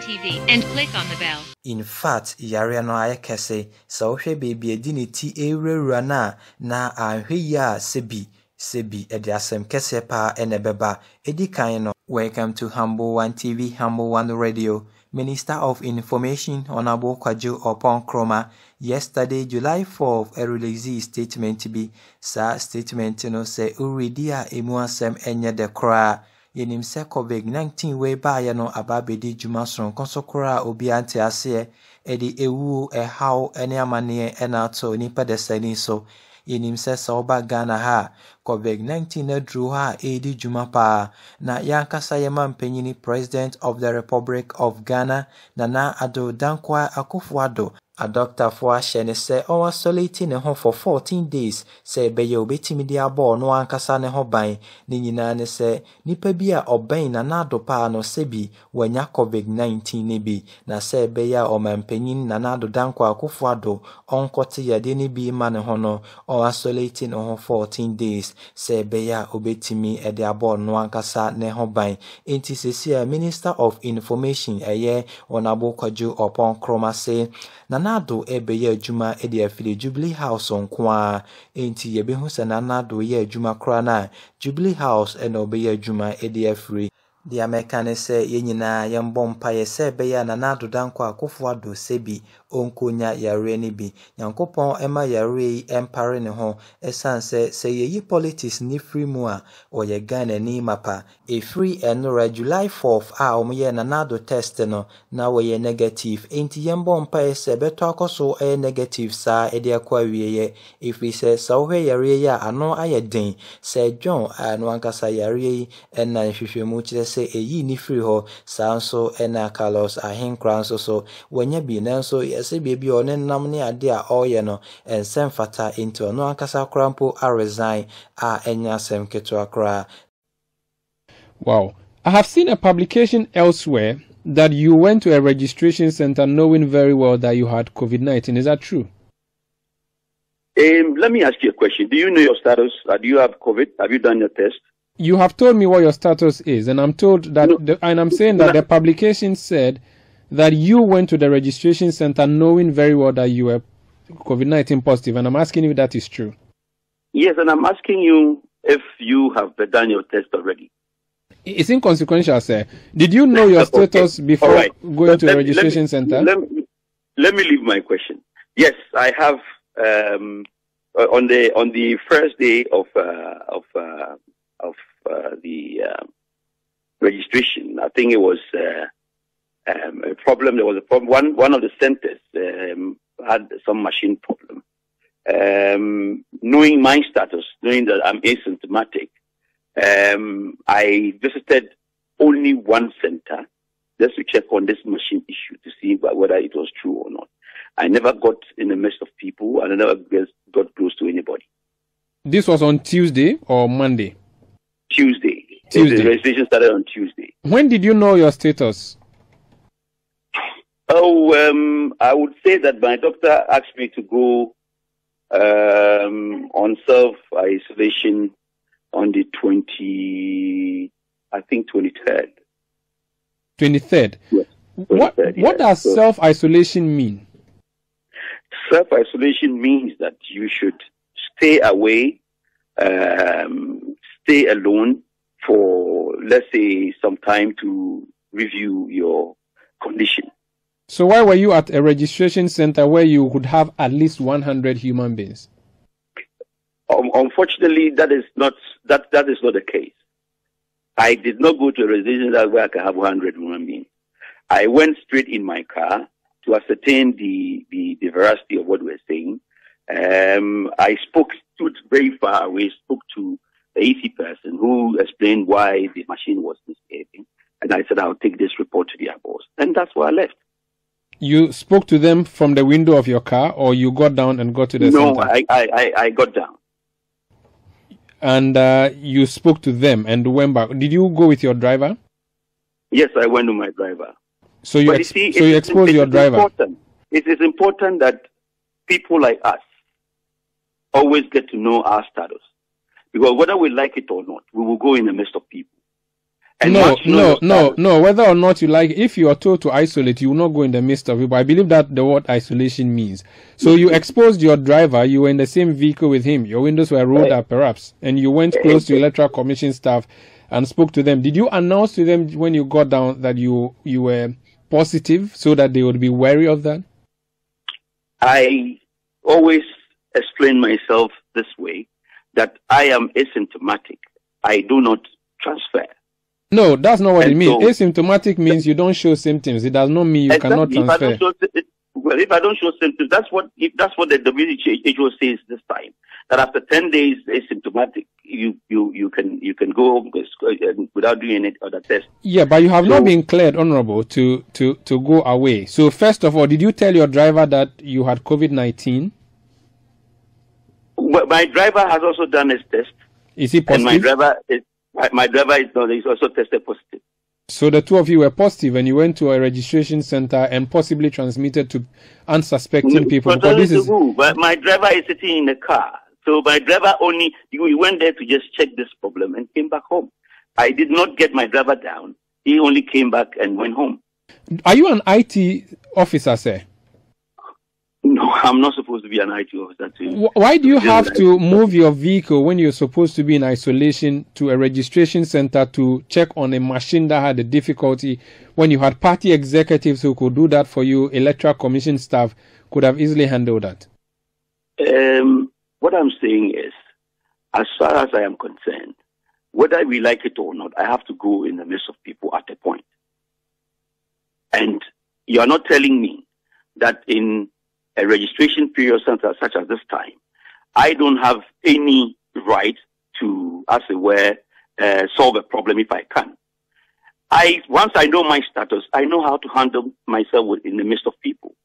TV and click on the bell. In fact, yare no ayekese so hwe baby edi ti ewrewura na ahwe ya sebi edi asem kese pa enebeba edi kan no. Welcome to Humble One TV, Humble One Radio. Minister of Information Honorable Kwajo Opon Kroma yesterday July 4th released statement to be statement no say already emu asem enye de kra yenim se COVID-19 we ba ye no ababedi juma son konsokora obi ante ase edi ewu how ene amane enato nipa de sani so yenim se oba Ghana ha COVID-19 na dru ha edi juma pa na yankasa yema mpanyini President of the Republic of Ghana na Addo Dankwa Akufo-Addo a doctor for Ahen say o isolating ne ho for 14 days say beye obetimi dia ball no ankasa ne ho ban ni nyina ne say nipa bi a oban na Addo pa no sebi wanya COVID-19 ne bi na say beye o mampanyin na Addo Dankwa Akufo-Addo onkote yade ne bi ma ne ho no o isolating ne ho 14 days say beye obetimi e dia ball no ankasa ne ho ban enti sesi Minister of Information Honorable Kwajo Opon Kroma say Addo ebeye adwuma edi afile Jubilee House onkwa enti yebehu se Addo ye adwuma kra na Jubilee House ena obeye adwuma edi afire the American say yenyina yembo mpaye se beye na Addo Dankwa Akufo-Addo sebi onkonya yare ni bi yankopon ema yare empare ne ho esanse se yeyi politics ni free mu a oye Ghana ni mapa e free enora July 4th a omye na Addo test no na we negative enti yembo mpaye se beto akoso negative sa ede akwa wieye ifi se sawhe yare ya ano ayeden se John anu ankasa yare ena hwehwemu kire se eyi ni free ho sanso ena Carlos Ahen kranso so wanya bi nanso yese baby one nam ne ade a oye no ensem fata into no ankasa krampo a resign a enya sem keto akra. Wow, I have seen a publication elsewhere that you went to a registration center knowing very well that you had COVID-19. Is that true? Let me ask you a question. Do you know your status? Do you have COVID? Have you done your test? You have told me what your status is, and I'm told that, and I'm saying that the publication said that you went to the registration center knowing very well that you were COVID-19 positive, and I'm asking you if that is true. Yes, and I'm asking you if you have done your test already. It's inconsequential, sir. Did you know your status before going to the registration center? Let me leave my question. Yes, I have. On the first day of the registration, I think it was a problem. There was a problem. One of the centers had some machine problem. Knowing my status, knowing that I'm asymptomatic, I visited only one center just to check on this machine issue to see whether it was true or not. I never got in the midst of people, and I never got close to anybody. This was on Tuesday or Monday? Tuesday. The registration started on Tuesday. When did you know your status? I would say that my doctor asked me to go on self-isolation on the 23rd. 23rd? Yes. What does self-isolation mean? Self-isolation means that you should stay away, stay alone for, let's say, some time to review your condition. So why were you at a registration center where you could have at least 100 human beings? Unfortunately, that is not the case. I did not go to a registration center where I can have 100 human beings. I went straight in my car to ascertain the veracity of what we're saying. I stood very far away, spoke to the AC person who explained why the machine was misbehaving. And I said, I'll take this report to their boss. And that's why I left. You spoke to them from the window of your car, or you got down and got to the center? No, I got down. And you spoke to them and went back. Did you go with your driver? Yes, I went with my driver. So you exposed your driver. It is important that people like us always get to know our status. Because whether we like it or not, we will go in the midst of people. And no. Whether or not you like, if you are told to isolate, you will not go in the midst of it. But I believe that the word isolation means. So you exposed your driver, you were in the same vehicle with him, your windows were rolled up perhaps, and you went close to Electoral Commission staff and spoke to them. Did you announce to them when you got down that you were positive so that they would be wary of that? I always explain myself this way, that I am asymptomatic. I do not transfer. No, that's not what it means. Asymptomatic means you don't show symptoms. It does not mean you cannot transfer. If I don't show symptoms, that's what the WHO says this time. That after 10 days asymptomatic, you can go home without doing any other test. Yeah, but you have not been cleared, Honorable, to go away. So first of all, did you tell your driver that you had COVID-19? Well, my driver has also done his test. Is he positive? And my driver is not. He's also tested positive. So the two of you were positive, and you went to a registration center and possibly transmitted to unsuspecting people. But my driver is sitting in the car. So my driver we went there to just check this problem and came back home. I did not get my driver down. He only came back and went home. Are you an IT officer, sir? No, I'm not supposed to be an IT officer too. Why do you have to move your vehicle when you're supposed to be in isolation to a registration center to check on a machine that had a difficulty when you had party executives who could do that for you? Electoral Commission staff could have easily handled that. What I'm saying is, as far as I am concerned, whether we like it or not, I have to go in the midst of people at a point. And you are not telling me that in a registration period such as this time, I don't have any right to, as it were, solve a problem if I can. Once I know my status, I know how to handle myself in the midst of people,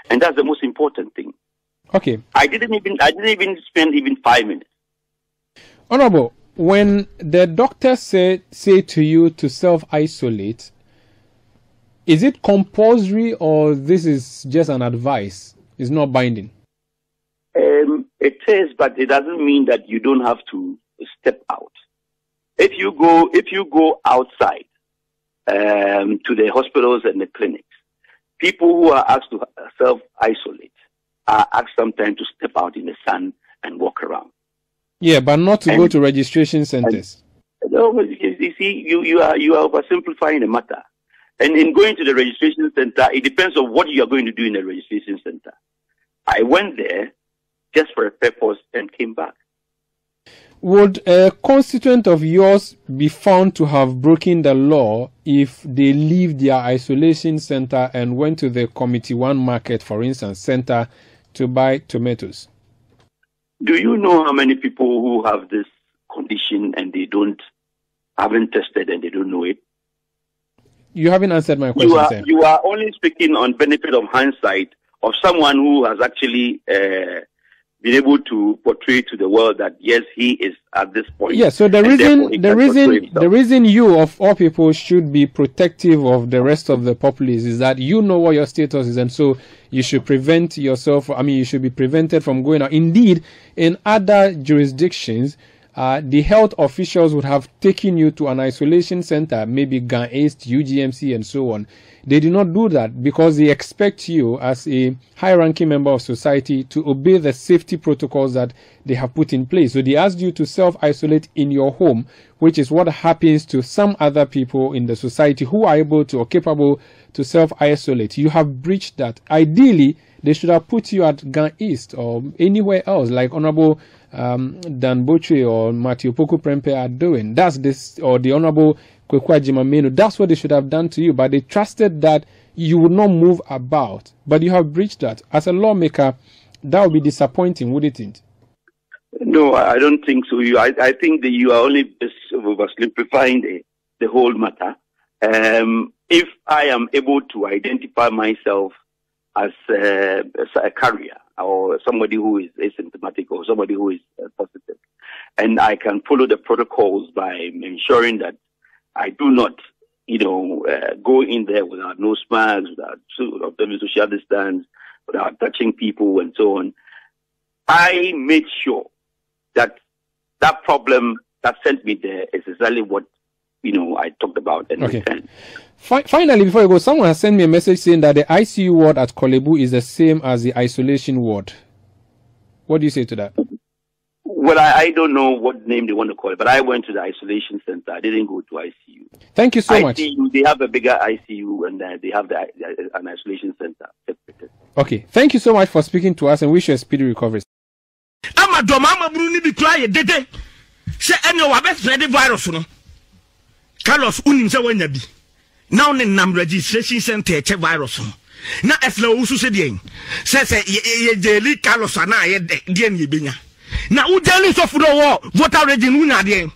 and that's the most important thing. Okay. I didn't even spend 5 minutes. Honorable, when the doctor say to you to self-isolate, is it compulsory or this is just an advice? It's not binding. It is, but it doesn't mean that you don't have to step out. If you go outside to the hospitals and the clinics, people who are asked to self-isolate are asked sometimes to step out in the sun and walk around. Yeah, but not to go to registration centers. You see, you are oversimplifying the matter. And in going to the registration center, it depends on what you are going to do in the registration center. I went there just for a purpose and came back. Would a constituent of yours be found to have broken the law if they leave their isolation center and went to the Committee 1 market, for instance, center to buy tomatoes? Do you know how many people who have this condition and haven't tested and they don't know it? You haven't answered my question, sir. You are only speaking on benefit of hindsight of someone who has actually been able to portray to the world that yes, he is at this point. Yeah. So the reason you of all people should be protective of the rest of the populace is that you know what your status is, and so you should prevent yourself. I mean, you should be prevented from going out. Indeed, in other jurisdictions, the health officials would have taken you to an isolation center, maybe Gan East, UGMC, and so on. They do not do that because they expect you as a high-ranking member of society to obey the safety protocols that they have put in place. So they asked you to self-isolate in your home, which is what happens to some other people in the society who are able to or capable to self-isolate. You have breached that. Ideally, they should have put you at Gan East or anywhere else, like Honorable Dan Botre or Matthew Poku Prempe are doing. That's this, or the Honorable Kwekwa Jimamenu. That's what they should have done to you, but they trusted that you would not move about. But you have breached that. As a lawmaker, that would be disappointing, wouldn't it? No, I don't think so. I think that you are only simplifying the whole matter. If I am able to identify myself as a carrier or somebody who is asymptomatic or somebody who is positive, and I can follow the protocols by ensuring that I do not, go in there without nose masks, without social distance, without touching people and so on. I made sure that problem that sent me there is exactly what I talked about and returned. Finally, before you go, someone has sent me a message saying that the ICU ward at Kolebu is the same as the isolation ward. What do you say to that? Well, I don't know what name they want to call it, but I went to the isolation center. I didn't go to ICU. Thank you so much. They have a bigger ICU, and they have an isolation center. Okay. Thank you so much for speaking to us, and wish you a speedy recovery. Carlos unim wanya bi now ne nam registration center che virus na efla usu se den se ye jeli Carlos na ye den ye benya na u jeli so fudo wo voter region unya den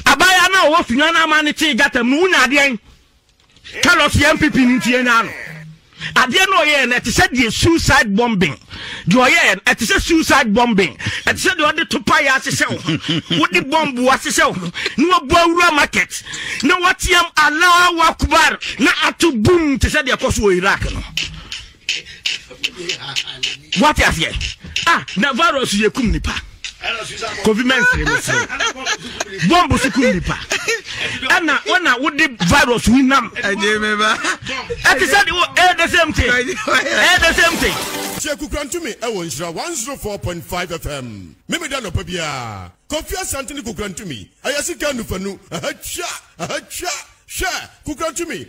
abaya na wo finya na ma ne che gatam no unya den Carlos MPP ni tie na no ade no ye na te se the suicide bombing do ye na te se suicide bombing te se do de to pay asese wo di bomb asese wo no bo awura market na watiam Allahu Akbar na atu boom te se de akoso Iraq no what is here na virus ye kum nipa COVID bomb sukum nipa ana wana wudi virus winam ati said the same thing the same thing Cheku Grantumi Ewonshira 104.5 FM Mimi dano pabia Kofia Santini Kugrantumi Ayasika nufanu aha cha Kugrantumi